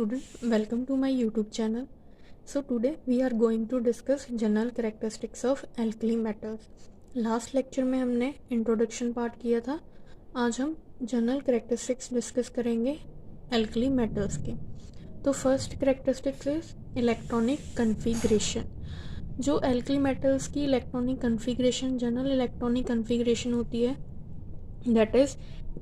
student, welcome to my YouTube channel. So today we are going to discuss general characteristics of alkali metals. Last lecture में हमने introduction part किया था. आज हम general characteristics discuss करेंगे alkali metals के. तो first characteristics is electronic configuration. जो एल्कली मेटल्स की electronic configuration, general electronic configuration होती है, that is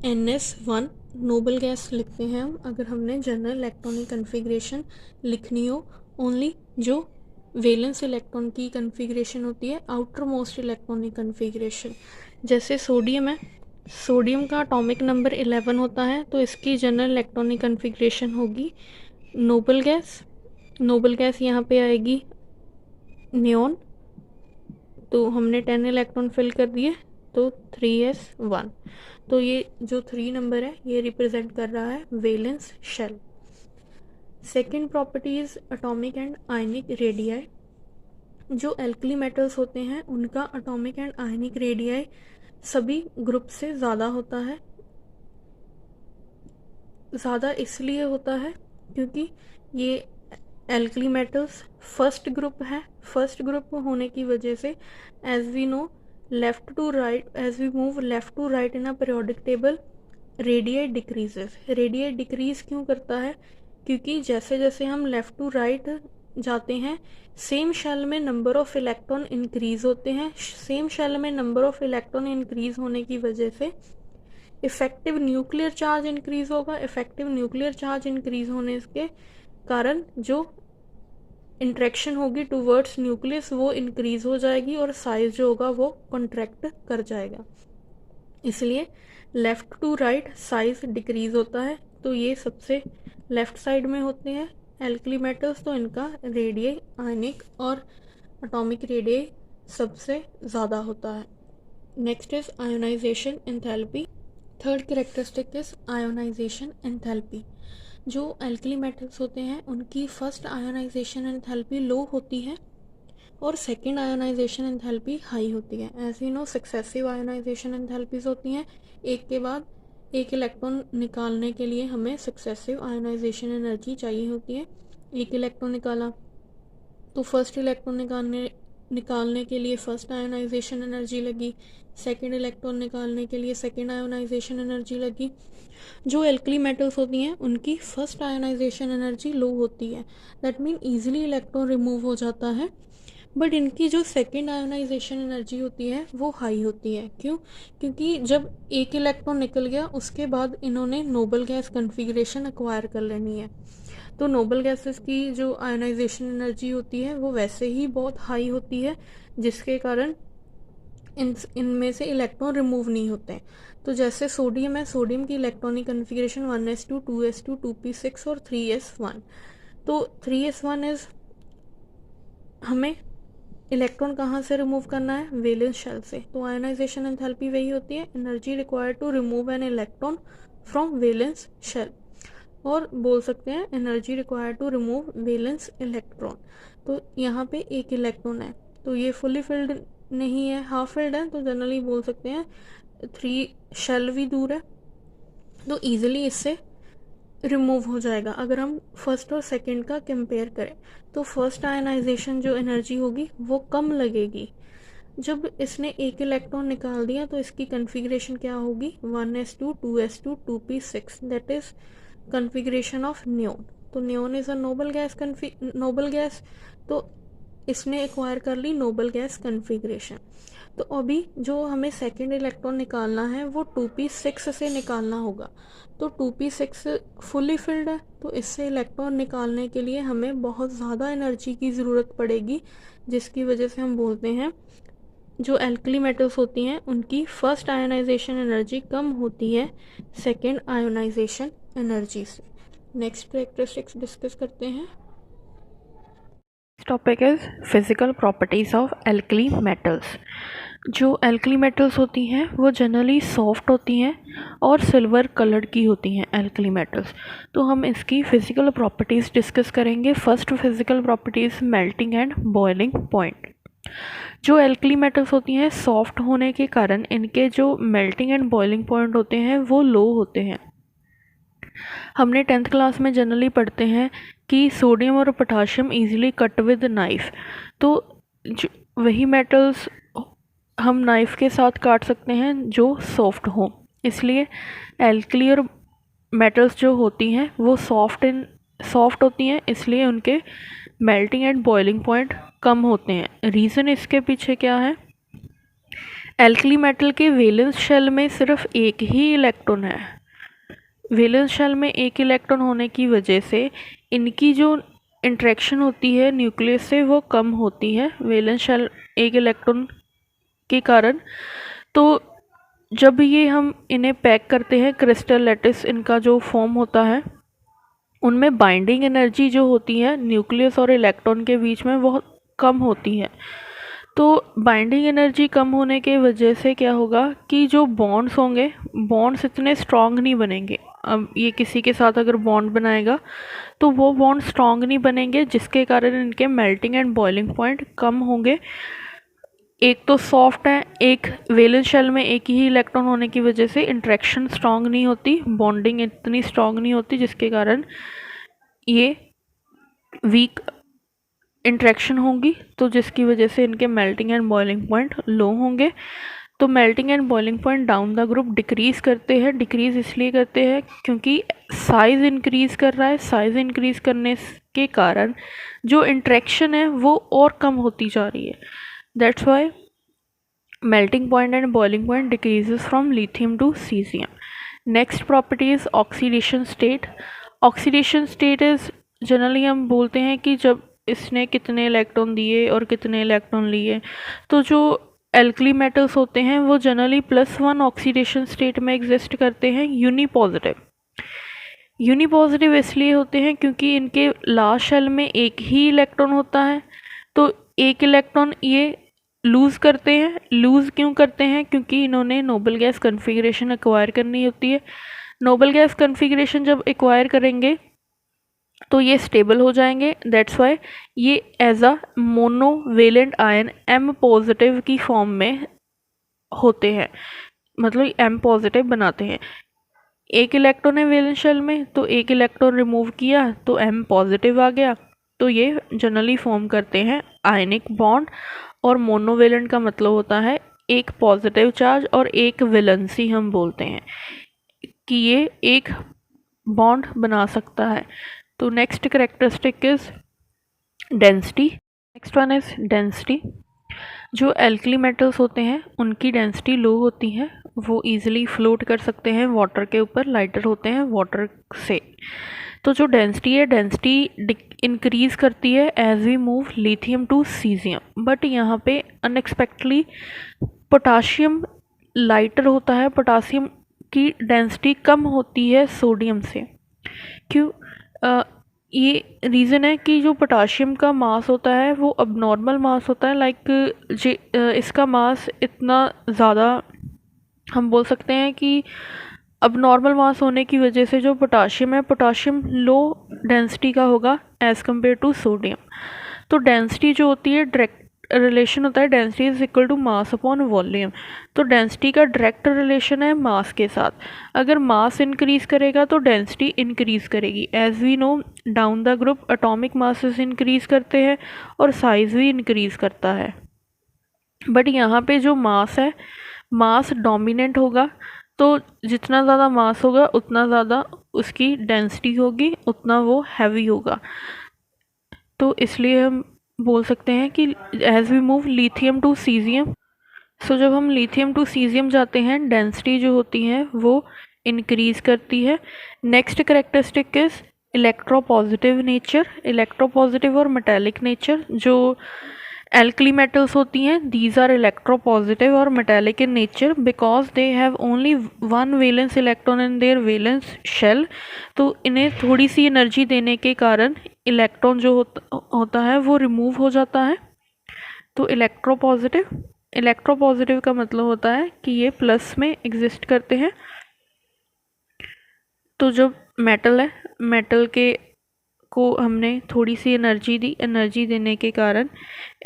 NS1. Noble gas लिखते हैं हम अगर हमने जनरल इलेक्ट्रॉनिक कन्फिग्रेशन लिखनी हो. ओनली जो वैलेंस इलेक्ट्रॉन की कन्फिग्रेशन होती है, आउटर मोस्ट इलेक्ट्रॉनिक कन्फिग्रेशन, जैसे सोडियम है. सोडियम का एटॉमिक नंबर 11 होता है, तो इसकी जनरल इलेक्ट्रॉनिक कन्फिग्रेशन होगी नोबल गैस. नोबल गैस यहाँ पे आएगी नियॉन. तो हमने 10 इलेक्ट्रॉन फिल कर दिए, तो 3s1. तो ये जो 3 नंबर है ये रिप्रेजेंट कर रहा है valence shell. Second property is atomic and ionic radii. जो एल्कली मेटल्स होते हैं उनका एटॉमिक एंड आयनिक रेडियाई सभी ग्रुप से ज़्यादा होता है. ज़्यादा इसलिए होता है क्योंकि ये एल्कली मेटल्स फर्स्ट ग्रुप है. फर्स्ट ग्रुप होने की वजह से as we know left to right, as we move left to right in a periodic table, radii decreases. Radii decrease क्यों करता है? क्योंकि जैसे जैसे हम लेफ्ट टू राइट जाते हैं, सेम शेल में नंबर ऑफ इलेक्ट्रॉन इंक्रीज होते हैं. सेम शेल में नंबर ऑफ इलेक्ट्रॉन इंक्रीज होने की वजह से इफेक्टिव न्यूक्लियर चार्ज इंक्रीज होगा. इफेक्टिव न्यूक्लियर चार्ज इंक्रीज होने के कारण जो इंट्रैक्शन होगी टूवर्ड्स न्यूक्लियस वो इंक्रीज हो जाएगी और साइज जो होगा वो कॉन्ट्रैक्ट कर जाएगा. इसलिए left to right size decrease होता है. तो ये सबसे लेफ्ट साइड में होते हैं एल्कली मेटल्स, तो इनका रेडियाई, आयनिक और एटॉमिक रेडियाई सबसे ज़्यादा होता है. Next is ionisation enthalpy. Third characteristic is ionisation enthalpy. जो एल्कली मेटल्स होते हैं उनकी फर्स्ट आयोनाइजेशन एंथैल्पी लो होती है और सेकेंड आयोनाइजेशन एंथैल्पी हाई होती है. As you know successive ionization enthalpies होती हैं, एक के बाद एक इलेक्ट्रॉन निकालने के लिए हमें सक्सेसिव आयोनाइजेशन एनर्जी चाहिए होती है. एक इलेक्ट्रॉन निकाला तो फर्स्ट इलेक्ट्रॉन निकालने के लिए फर्स्ट आयोनाइजेशन एनर्जी लगी, सेकेंड इलेक्ट्रॉन निकालने के लिए सेकेंड आयोनाइजेशन एनर्जी लगी. जो एल्कली मेटल्स होती हैं उनकी फर्स्ट आयोनाइजेशन एनर्जी लो होती है, that mean easily electron remove हो जाता है. बट इनकी जो सेकेंड आयोनाइजेशन एनर्जी होती है वो हाई होती है. क्यों? क्योंकि जब एक इलेक्ट्रॉन निकल गया उसके बाद इन्होंने नोबल गैस कन्फिग्रेशन एक्वायर कर लेनी है. तो नोबल गैसेस की जो आयोनाइजेशन एनर्जी होती है वो वैसे ही बहुत हाई होती है, जिसके कारण इनमें से इलेक्ट्रॉन रिमूव नहीं होते. तो जैसे सोडियम है, सोडियम की electronic configuration 1s2, 2s2, 2p6 और 3s1. तो 3s1 इज हमें इलेक्ट्रॉन कहाँ से रिमूव करना है? वैलेंस शेल से. तो आयोनाइजेशन एंथैल्पी वही होती है, energy required to remove an electron from valence shell, और बोल सकते हैं energy required to remove valence electron. तो यहाँ पे एक इलेक्ट्रॉन है, तो ये फुली फिल्ड नहीं है, हाफ फिल्ड है, तो जनरली बोल सकते हैं 3 शेल भी दूर है, तो ईजिली इससे रिमूव हो जाएगा. अगर हम फर्स्ट और सेकंड का कंपेयर करें तो फर्स्ट आयनाइजेशन जो एनर्जी होगी वो कम लगेगी. जब इसने एक इलेक्ट्रॉन निकाल दिया तो इसकी कन्फिग्रेशन क्या होगी? 1s2, 2s2, 2p6, that is configuration of neon. तो neon is a noble gas, तो इसने एक्वायर कर ली नोबल गैस कन्फिग्रेशन. तो अभी जो हमें सेकेंड इलेक्ट्रॉन निकालना है वो 2p6 से निकालना होगा. तो 2p6 फुली फिल्ड है, तो इससे इलेक्ट्रॉन निकालने के लिए हमें बहुत ज़्यादा एनर्जी की ज़रूरत पड़ेगी, जिसकी वजह से हम बोलते हैं जो एल्कली मेटल्स होती हैं उनकी फर्स्ट आयोनाइजेशन एनर्जी कम होती है सेकेंड आयोनाइजेशन एनर्जी से. नेक्स्ट कैरेक्टरिस्टिक्स डिस्कस करते हैं. Topic is physical properties of alkali metals. जो एल्कली मेटल्स होती हैं वो जनरली सॉफ्ट होती हैं और सिल्वर कलर्ड की होती हैं एल्कली मेटल्स. तो हम इसकी फिजिकल प्रॉपर्टीज़ डिस्कस करेंगे. First physical properties melting and boiling point. जो एल्कली मेटल्स होती हैं सॉफ्ट होने के कारण इनके जो मेल्टिंग एंड बॉइलिंग पॉइंट होते हैं वो लो होते हैं. हमने 10th क्लास में जनरली पढ़ते हैं कि सोडियम और potassium easily cut with knife, तो वही मेटल्स हम नाइफ के साथ काट सकते हैं जो सॉफ्ट हो। इसलिए एल्कली और मेटल्स जो होती हैं वो सॉफ्ट होती हैं, इसलिए उनके मेल्टिंग एंड बॉइलिंग पॉइंट कम होते हैं। रीज़न इसके पीछे क्या है? एल्कली मेटल के वैलेंस शेल में सिर्फ एक ही इलेक्ट्रॉन है। वैलेंस शेल में एक इलेक्ट्रॉन होने की वजह से इनकी जो इंटरेक्शन होती है न्यूक्लियस से वो कम होती है, वैलेंस शेल एक इलेक्ट्रॉन के कारण। तो जब ये हम इन्हें पैक करते हैं, क्रिस्टल लैटिस इनका जो फॉर्म होता है, उनमें बाइंडिंग एनर्जी जो होती है न्यूक्लियस और इलेक्ट्रॉन के बीच में बहुत कम होती है। तो बाइंडिंग एनर्जी कम होने के वजह से क्या होगा कि जो बॉन्ड्स होंगे, बॉन्ड्स इतने स्ट्रॉन्ग नहीं बनेंगे। अब ये किसी के साथ अगर बॉन्ड बनाएगा तो वो बॉन्ड स्ट्रॉन्ग नहीं बनेंगे, जिसके कारण इनके मेल्टिंग एंड बॉइलिंग पॉइंट कम होंगे। एक तो सॉफ्ट है, एक वैलेंस शेल में एक ही इलेक्ट्रॉन होने की वजह से इंटरेक्शन स्ट्रॉन्ग नहीं होती, बॉन्डिंग इतनी स्ट्रॉन्ग नहीं होती, जिसके कारण ये वीक इंटरेक्शन होगी, तो जिसकी वजह से इनके मेल्टिंग एंड बॉइलिंग पॉइंट लो होंगे। तो melting and boiling point down the group decrease करते हैं। डिक्रीज़ इसलिए करते हैं क्योंकि साइज़ इंक्रीज़ कर रहा है। साइज़ इंक्रीज़ करने के कारण जो इंटरेक्शन है वो और कम होती जा रही है। That's why melting point and boiling point decreases from lithium to cesium. Next property is oxidation state. Oxidation state is generally हम बोलते हैं कि जब इसने कितने इलेक्ट्रॉन दिए और कितने इलेक्ट्रॉन लिए। तो जो एल्कली मेटल्स होते हैं वो जनरली +1 ऑक्सीडेशन स्टेट में एग्जिस्ट करते हैं, यूनिपॉजिटिव। यूनिपॉजिटिव इसलिए होते हैं क्योंकि इनके लास्ट शेल में एक ही इलेक्ट्रॉन होता है। तो एक इलेक्ट्रॉन ये लूज़ करते हैं। लूज़ क्यों करते हैं? क्योंकि इन्होंने नोबल गैस कन्फिग्रेशन एक्वायर करनी होती है। नोबल गैस कन्फिग्रेशन जब एक्वायर करेंगे तो ये स्टेबल हो जाएंगे। दैट्स वाई ये as a monovalent ion M positive की फॉर्म में होते हैं, मतलब M पॉजिटिव बनाते हैं। एक इलेक्ट्रॉन है वैलेंस शेल में, तो एक इलेक्ट्रॉन रिमूव किया तो M पॉजिटिव आ गया। तो ये जनरली फॉर्म करते हैं आयनिक बॉन्ड। और मोनोवेलेंट का मतलब होता है एक पॉजिटिव चार्ज और एक वैलेंसी, हम बोलते हैं कि ये एक बॉन्ड बना सकता है। तो next characteristic is density. Next one is density. जो एल्कली मेटल्स होते हैं उनकी डेंसिटी लो होती है, वो इजीली फ्लोट कर सकते हैं वाटर के ऊपर, लाइटर होते हैं वाटर से। तो जो डेंसिटी है, डेंसिटी इंक्रीज़ करती है as we move lithium to caesium. But यहाँ पे अनएक्सपेक्टली पोटाशियम लाइटर होता है, पोटासियम की डेंसिटी कम होती है सोडियम से। क्यों? ये रीज़न है कि जो पोटाशियम का मास होता है वो अबनॉर्मल मास होता है। इसका मास इतना ज़्यादा, हम बोल सकते हैं कि अब नॉर्मल मास होने की वजह से जो पोटाशियम है, पोटाशियम लो डेंसिटी का होगा एज़ कम्पेयर टू सोडियम। तो डेंसिटी जो होती है, डायरेक्ट रिलेशन होता है density is equal to mass upon volume. तो डेंसिटी का डायरेक्ट रिलेशन है मास के साथ। अगर मास इंक्रीज़ करेगा तो डेंसिटी इंक्रीज़ करेगी। As we know down the group atomic masses increase करते हैं और साइज़ भी इंक्रीज़ करता है। बट यहाँ पे जो मास है, मास डोमिनेंट होगा, तो जितना ज़्यादा मास होगा उतना ज़्यादा उसकी डेंसिटी होगी, उतना वो हैवी होगा। तो इसलिए हम बोल सकते हैं कि as we move lithium to caesium, so जब हम लिथियम टू सीजियम जाते हैं डेंसिटी जो होती है वो इंक्रीज़ करती है। Next characteristic is electropositive nature. Electropositive और मेटालिक नेचर। जो एल्कली मेटल्स होती हैं, दीज आर इलेक्ट्रोपॉजिटिव और metallic in nature because they have only one valence electron in their valence shell. तो इन्हें थोड़ी सी एनर्जी देने के कारण इलेक्ट्रॉन जो होता है वो रिमूव हो जाता है। तो इलेक्ट्रोपॉजिटिव का मतलब होता है कि ये प्लस में एग्जिस्ट करते हैं। तो जो मेटल है, मेटल के को हमने थोड़ी सी एनर्जी दी, एनर्जी देने के कारण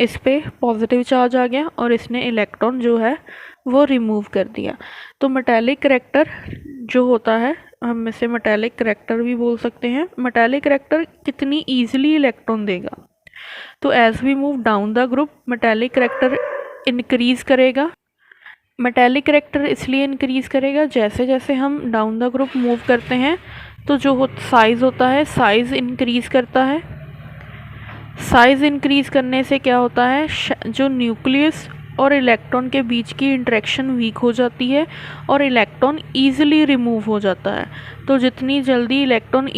इस पे पॉजिटिव चार्ज आ गया और इसने इलेक्ट्रॉन जो है वो रिमूव कर दिया। तो मेटालिक करैक्टर जो होता है, हम इसे मेटालिक करैक्टर भी बोल सकते हैं। मेटालिक करैक्टर कितनी ईजिली इलेक्ट्रॉन देगा, तो as we move down the group metallic character increase करेगा। मेटालिक करैक्टर इसलिए इंक्रीज करेगा जैसे जैसे हम डाउन द ग्रुप मूव करते हैं तो जो साइज़ होता है, साइज़ इंक्रीज करता है। साइज़ इंक्रीज करने से क्या होता है, जो न्यूक्लियस और इलेक्ट्रॉन के बीच की इंटरेक्शन वीक हो जाती है और इलेक्ट्रॉन ईजिली रिमूव हो जाता है। तो जितनी जल्दी इलेक्ट्रॉन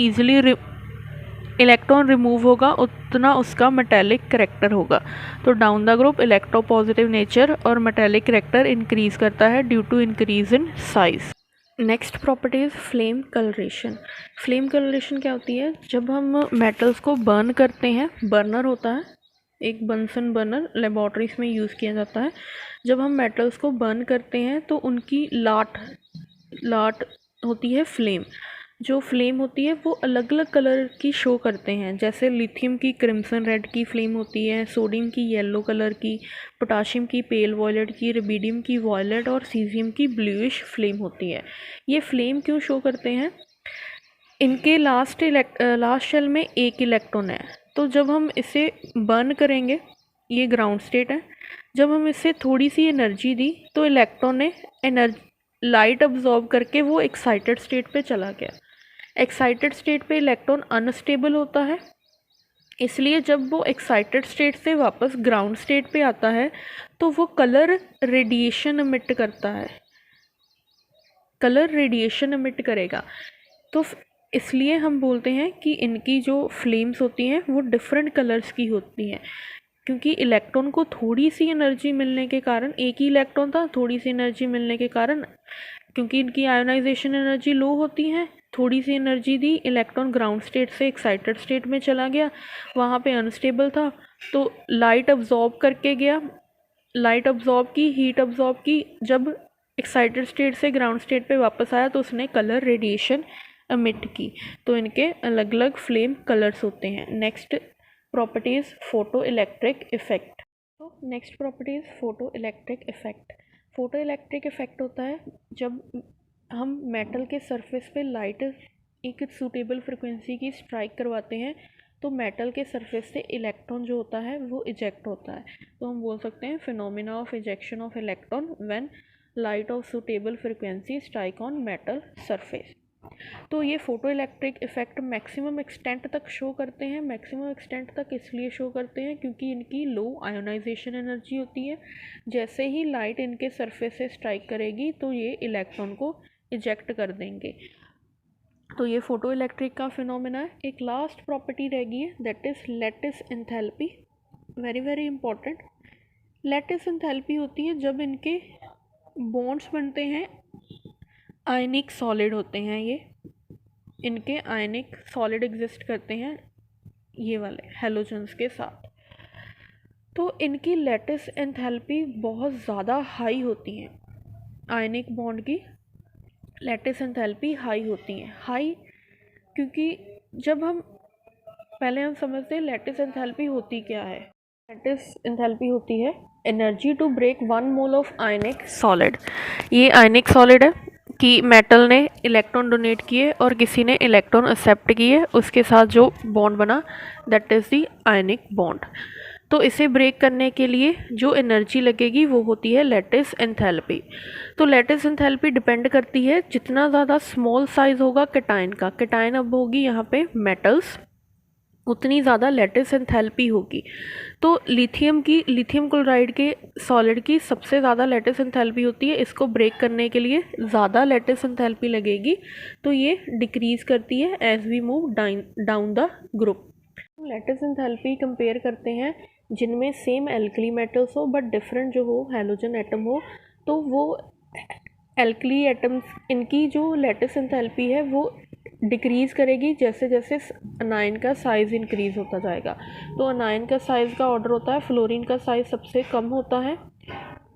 रिमूव होगा उतना उसका मेटालिक करैक्टर होगा। तो down the group electropositive nature और मेटालिक करैक्टर इंक्रीज करता है due to increase in size. Next property is flame colouration. Flame colouration क्या होती है, जब हम मेटल्स को बर्न करते हैं, बर्नर होता है एक बंसन बर्नर, लेबॉर्ट्रीज में यूज़ किया जाता है। जब हम मेटल्स को बर्न करते हैं तो उनकी लाट होती है फ्लेम। जो फ्लेम होती है वो अलग अलग कलर की शो करते हैं, जैसे लिथियम की क्रिम्सन रेड की फ्लेम होती है, सोडियम की येलो कलर की, पोटाशियम की पेल वॉयलेट की, रुबिडियम की वॉयलेट और सीजियम की ब्लूइश फ्लेम होती है। ये फ्लेम क्यों शो करते हैं, इनके लास्ट शेल में एक इलेक्ट्रॉन है। तो जब हम इसे बर्न करेंगे, ये ग्राउंड स्टेट है, जब हम इससे थोड़ी सी एनर्जी दी तो इलेक्ट्रॉन ने लाइट अब्जॉर्ब करके वो एक्साइटेड स्टेट पे चला गया। एक्साइटेड स्टेट पे इलेक्ट्रॉन अनस्टेबल होता है, इसलिए जब वो एक्साइटेड स्टेट से वापस ग्राउंड स्टेट पे आता है तो वो कलर रेडिएशन एमिट करता है, कलर रेडिएशन एमिट करेगा। तो इसलिए हम बोलते हैं कि इनकी जो फ्लेम्स होती हैं वो डिफरेंट कलर्स की होती हैं, क्योंकि इलेक्ट्रॉन को थोड़ी सी एनर्जी मिलने के कारण, एक ही इलेक्ट्रॉन था, थोड़ी सी एनर्जी मिलने के कारण, क्योंकि इनकी आयोनाइजेशन एनर्जी लो होती है, थोड़ी सी एनर्जी दी, इलेक्ट्रॉन ग्राउंड स्टेट से एक्साइटेड स्टेट में चला गया, वहाँ पे अनस्टेबल था तो लाइट अब्जॉर्ब करके गया, लाइट अब्जॉर्ब की, हीट अब्जॉर्ब की, जब एक्साइटेड स्टेट से ग्राउंड स्टेट पे वापस आया तो उसने कलर रेडिएशन एमिट की। तो इनके अलग अलग फ्लेम कलर्स होते हैं। Next properties photoelectric effect. तो next properties photoelectric effect. Photoelectric effect होता है जब हम मेटल के सरफेस पे लाइट एक सूटेबल फ्रिक्वेंसी की स्ट्राइक करवाते हैं तो मेटल के सरफेस से इलेक्ट्रॉन जो होता है वो इजेक्ट होता है। तो हम बोल सकते हैं phenomena of ejection of electron when light of suitable frequency strike on metal surface. तो ये photo electric effect maximum extent तक शो करते हैं। मैक्सिमम एक्सटेंट तक इसलिए शो करते हैं क्योंकि इनकी लो आयोनाइजेशन एनर्जी होती है। जैसे ही लाइट इनके सरफेस से स्ट्राइक करेगी तो ये इलेक्ट्रॉन को इजेक्ट कर देंगे। तो ये फोटो इलेक्ट्रिक का फिनोमेना है। एक लास्ट प्रॉपर्टी रह गई है, that is lattice enthalpy. Very very important. Lattice enthalpy होती है जब इनके बॉन्ड्स बनते हैं, आयनिक सॉलिड होते हैं, ये इनके आयनिक सॉलिड एग्जिस्ट करते हैं ये वाले हैलोजन्स के साथ। तो इनकी लैटिस एंथैल्पी बहुत ज़्यादा हाई होती हैं, आयनिक बॉन्ड की लैटिस एंथैल्पी हाई होती हैं। हाई क्योंकि जब हम समझते हैं लैटिस एंथैल्पी होती क्या है। लैटिस एंथैल्पी होती है energy to break 1 mole of ionic solid. ये आयनिक सॉलिड है कि मेटल ने इलेक्ट्रॉन डोनेट किए और किसी ने इलेक्ट्रॉन एक्सेप्ट किए, उसके साथ जो बॉन्ड बना that is the ionic bond. तो इसे ब्रेक करने के लिए जो एनर्जी लगेगी वो होती है लैटिस एंथैल्पी। तो लैटिस एंथैल्पी डिपेंड करती है जितना ज़्यादा स्मॉल साइज़ होगा कैटायन का, कैटायन अब होगी यहाँ पे मेटल्स, उतनी ज़्यादा लैटिस एंथैल्पी होगी। तो लिथियम क्लोराइड के सॉलिड की सबसे ज़्यादा लैटिस एंथैल्पी होती है। इसको ब्रेक करने के लिए ज़्यादा लैटिस एंथैल्पी लगेगी, तो ये डिक्रीज़ करती है as we move down the group. Lattice enthalpy compare करते हैं जिनमें सेम एल्कली मेटल्स हो बट डिफरेंट जो हो हैलोजन एटम हो, तो वो एल्कली एटम्स इनकी जो लैटिस एंथैल्पी है वो डिक्रीज़ करेगी जैसे जैसे अनायन का साइज़ इंक्रीज़ होता जाएगा। तो अनायन का साइज़ का ऑर्डर होता है, फ्लोरीन का साइज़ सबसे कम होता है,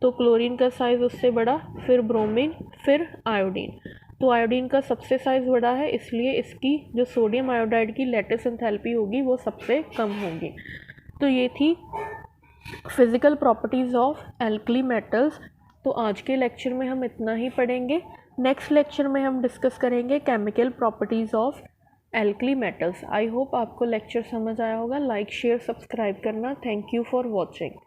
तो क्लोरीन का साइज़ उससे बड़ा, फिर ब्रोमीन, फिर आयोडीन। तो आयोडीन का सबसे साइज़ बड़ा है, इसलिए इसकी जो सोडियम आयोडाइड की लैटिस एंथैल्पी होगी वो सबसे कम होगी। तो ये थी physical properties of alkali metals. तो आज के लेक्चर में हम इतना ही पढ़ेंगे। नेक्स्ट लेक्चर में हम डिस्कस करेंगे chemical properties of alkali metals. I hope आपको लेक्चर समझ आया होगा। लाइक शेयर सब्सक्राइब करना। Thank you for watching.